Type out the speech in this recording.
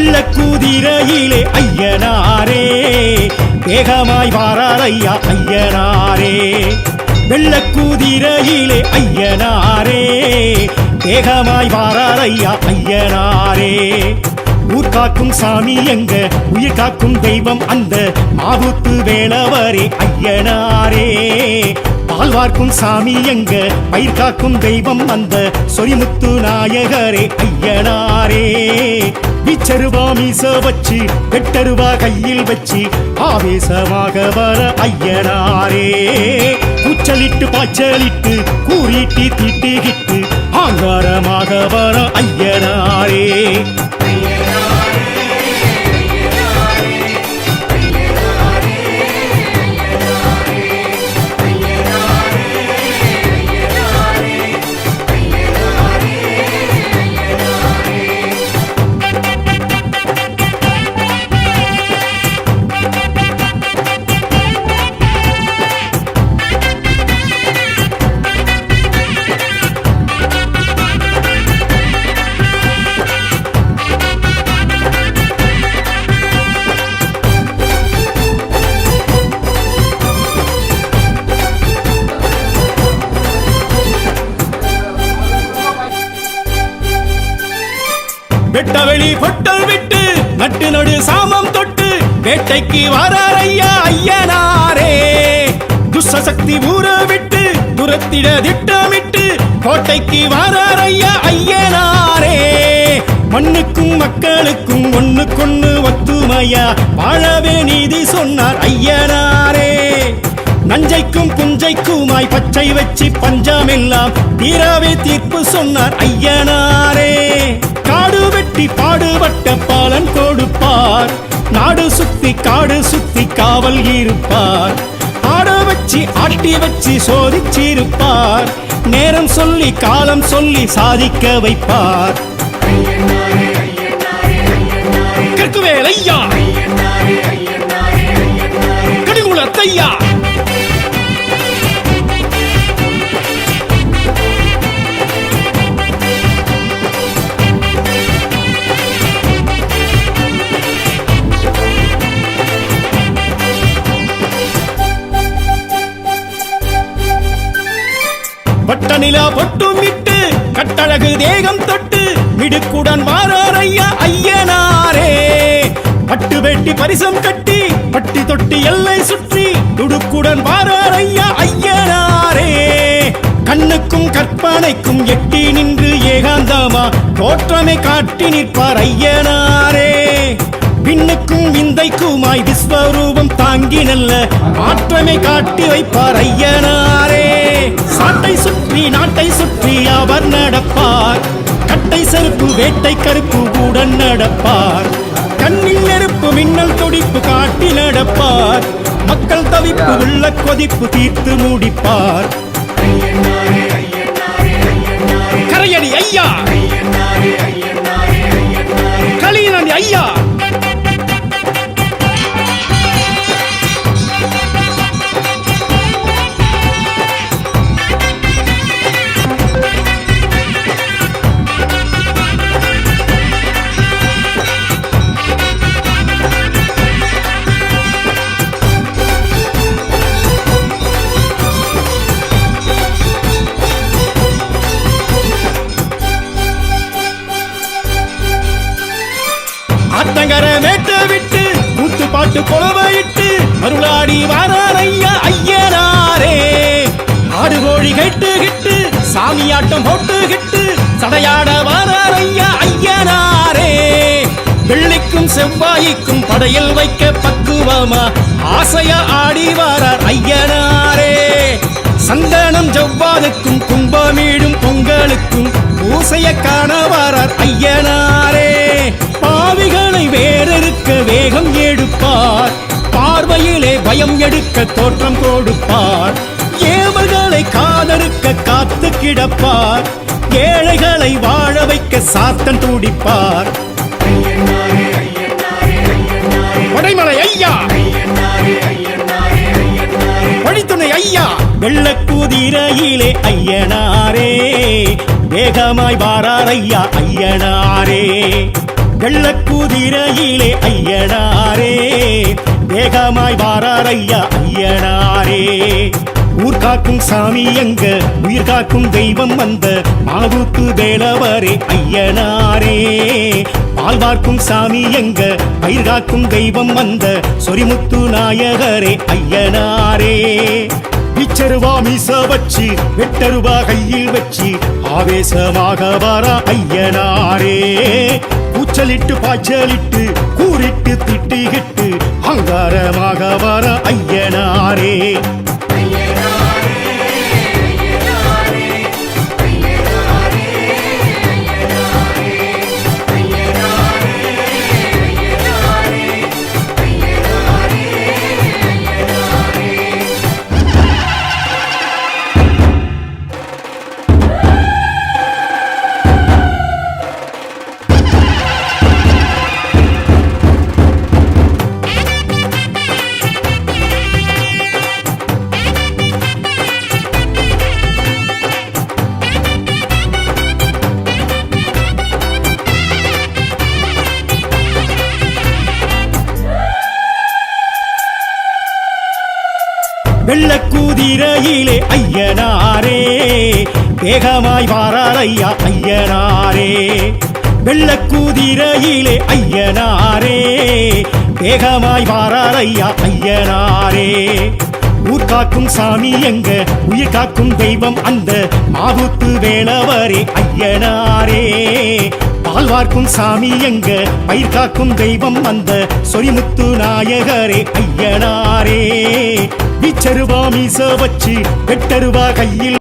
வெள்ளக்கூதிரையிலே ஐயனாரே வேகமாய் வாரார் ஐயா ஐயனாரே. வெள்ளக்கூதிரையிலே ஐயனாரே வேகமாய் வாரார் ஐயா ஐயனாரே. ஊர்காக்கும் சாமி எங்க உயிர் காக்கும் தெய்வம் அந்த மாவுத்து வேளவரே ஐயனாரே. பால்வார்க்கும் சாமி எங்க பயிர் காக்கும் தெய்வம் அந்த சொரிமுத்து நாயகரே ஐயனாரே. வீச்சருவா மீச வச்சு வெட்டருவா கையில் வச்சு ஆவேசமாக வர ஐயனாரே. கூச்சலிட்டு பாய்ச்சலிட்டு கூறிட்டு திட்டுகிட்டு ஆங்காரமாக வர ஐயனாரே. வெட்டவெளி பொட்டல் விட்டு நட்டு நடு சாமம் தொட்டு வேட்டைக்கு வாரார் ஐயா ஐயனாரே. துஷ்சக்தி ஊற விட்டு துரத்திட திட்டமிட்டு கோட்டைக்கு வாரார் ஐயா ஐயனாரே. மண்ணுக்கும் மக்களுக்கும் ஒண்ணுக்கொண்ணு ஒத்துமையா வாழவே நீதி சொன்னார் ஐயனாரே. நஞ்சைக்கும் புஞ்சைக்குமாய் பச்சை வச்சு பஞ்சமெல்லாம் தீராவே தீர்ப்பு சொன்னார் ஐயனாரே. காடு வெட்டி பாடுபட்ட பாலன் கொடுப்பார், நாடு சுத்தி காடு சுத்தி காவல் இருப்பார். ஆட வச்சு ஆட்டி வச்சு சோதிச்சிருப்பார், நேரம் சொல்லி காலம் சொல்லி சாதிக்க வைப்பார். கற்குவேல் ஐயா கடிகுளத்தையா வட்ட நிலா பொட்டும் விட்டு கட்டழகு தேகம் தொட்டு மிடுக்குடன் வாரார் ஐயா ஐயனாரே. பட்டு வெட்டி பரிசம் கட்டி பட்டி தொட்டி எல்லை சுற்றி துடுக்குடன் வாரார் ஐயா ஐயனாரே. கண்ணுக்கும் கற்பனைக்கும் எட்டி நின்று ஏகாந்தமா தோற்றமை காட்டி நிற்பார் ஐயனாரே. பின்னுக்கும் விந்தைக்குமாய் விஸ்வரூபம் தாங்கி நல்ல மாற்றமை காட்டி வைப்பார் ஐயனாரே. சாட்டை சுற்றி நாட்டை சுற்றி அவர் நடப்பார், கட்டை செருப்பு வேட்டை கருப்பு உடன் நடப்பார். கண்ணில் நெருப்பு மின்னல் துடிப்பு காட்டி நடப்பார், மக்கள் தவிப்பு உள்ள கொதிப்பு தீர்த்து முடிப்பார். கரையடி ஐயா கலியனடி ஐயா ஆத்தங்கர மேட்ட விட்டு கூத்து பாட்டு கொலவையிட்டு அருளாடி வாரார் ஐயா ஐயனாரே. ஆடு கோழி கேட்டுகிட்டு சாமியாட்டம் போட்டுகிட்டு சடையாட வாரார் ஐயா ஐயனாரே. வெள்ளிக்கும் செவ்வாய்க்கும் படையில் வைக்க பக்குவமா ஆசையா ஆடி வாரார் ஐயனாரே. சந்தனம் ஜவ்வாதுக்கும் கும்பமீடும் பொங்கலுக்கும் பூசைய காண வாரார் ஐயனாரே. பாவிகளை வேறறுக்க வேகம் எடுப்பார், பார்வையிலே பயம் எடுக்க தோற்றம் கொடுப்பார். ஏவல்களை காதறுக்க காத்து கிடப்பார், ஏழைகளை வாழ வைக்க சாத்தன் துடிப்பார். வடைமலை ஐயா வழித்துணை ஐயா. வெள்ளக்கூதிரையிலே ஐயனாரே வேகமாய் வாரார் ஐயா ஐயனாரே. வெள்ளக்குதிரையிலே ஐயனாரே வேகமாய் வாரார் ஐயா ஐயனாரே. ஊர் காக்கும் சாமி எங்க உயிர் காக்கும் தெய்வம் வந்த மாவுக்கு வேலவரே ஐயனாரே. பால் பார்க்கும் சாமி எங்க பயிர் காக்கும் தெய்வம் வந்த சொரிமுத்து நாயகரே ஐயனாரே. பிச்சருவா மீச வச்சு வெட்டருவா கையில் வச்சு ஆவேசமாக வாரா ஐயனாரே. கூச்சலிட்டு பாய்ச்சலிட்டு கூறிட்டு திட்டிகிட்டு அங்காரமாக வாரா ஐயனாரே. வெள்ளக்குதிரையிலே ஐயனாரே வேகமாய் வாரார் ஐயா ஐயனாரே. வெள்ளக்குதிரையிலே ஐயனாரே வேகமாய் வாரார் ஐயா ஐயனாரே. ஊர் காக்கும் சாமி எங்க உயிர் காக்கும் தெய்வம் அந்த மாவுத்து வேலவரே ஐயனாரே. பால் வார்க்கும் சாமி எங்க பயிர் காக்கும் தெய்வம் அந்த சொரிமுத்து நாயகரே ஐயனாரே. பிச்சருவா மீச வச்சு வெட்டருவா கையில்